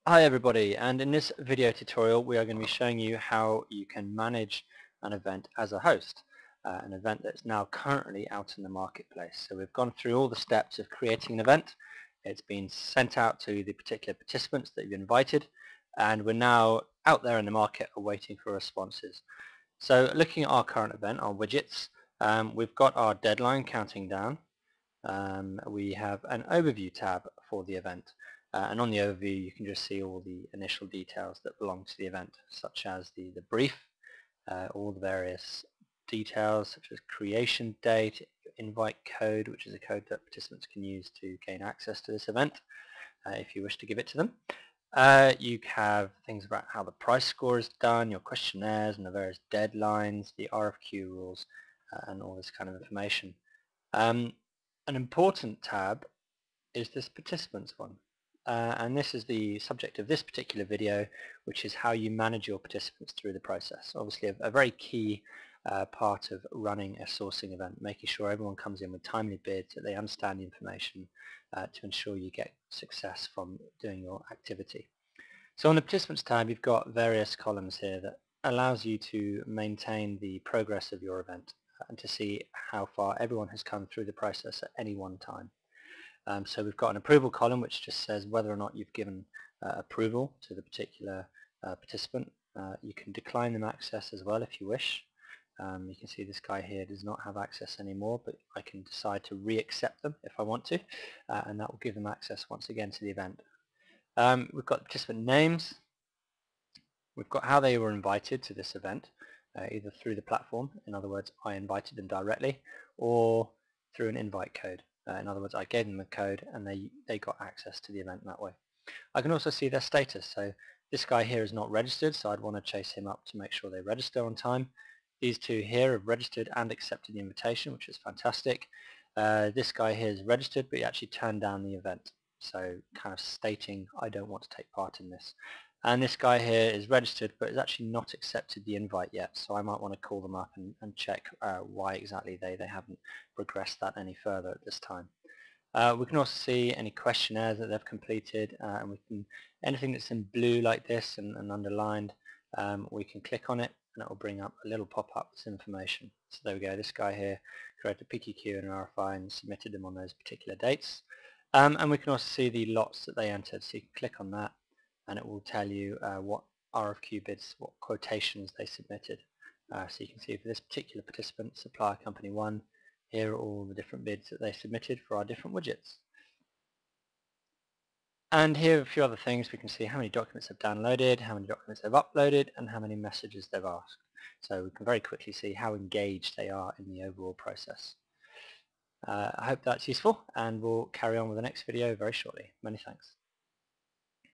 Hi everybody, and in this video tutorial we are going to be showing you how you can manage an event as a host, an event that's now currently out in the marketplace. So we've gone through all the steps of creating an event. It's been sent out to the particular participants that you've invited, and we're now out there in the market awaiting for responses. So looking at our current event, our widgets, we've got our deadline counting down. We have an overview tab for the event, and on the overview you can just see all the initial details that belong to the event, such as the brief, all the various details such as creation date, invite code, which is a code that participants can use to gain access to this event if you wish to give it to them. You have things about how the price score is done, your questionnaires and the various deadlines, the RFQ rules, and all this kind of information. Um, an important tab is this participants one. And this is the subject of this particular video, which is how you manage your participants through the process. Obviously a very key part of running a sourcing event, making sure everyone comes in with timely bids, that they understand the information to ensure you get success from doing your activity. So on the participants tab you've got various columns here that allows you to maintain the progress of your event and to see how far everyone has come through the process at any one time. So we've got an approval column which just says whether or not you've given approval to the particular participant. You can decline them access as well if you wish. You can see this guy here does not have access anymore, but I can decide to re-accept them if I want to, and that will give them access once again to the event. We've got participant names. We've got how they were invited to this event, either through the platform, in other words I invited them directly, or through an invite code. In other words I gave them a code and they got access to the event that way. I can also see their status, so this guy here is not registered, so I'd want to chase him up to make sure they register on time. These two here have registered and accepted the invitation, which is fantastic. This guy here is registered but he actually turned down the event, so kind of stating I don't want to take part in this. And this guy here is registered but has actually not accepted the invite yet, so I might want to call them up and check why exactly they haven't progressed that any further at this time. We can also see any questionnaires that they've completed, and we can anything that's in blue like this and underlined, we can click on it and it will bring up a little pop-up with some information. So there we go, this guy here created a PQQ and an RFI and submitted them on those particular dates. And we can also see the lots that they entered, so you can click on that and it will tell you what RFQ bids, what quotations they submitted. So you can see for this particular participant, supplier company 1, here are all the different bids that they submitted for our different widgets. And here are a few other things. We can see how many documents they've downloaded, how many documents they've uploaded, and how many messages they've asked. So we can very quickly see how engaged they are in the overall process. I hope that's useful, and we'll carry on with the next video very shortly. Many thanks.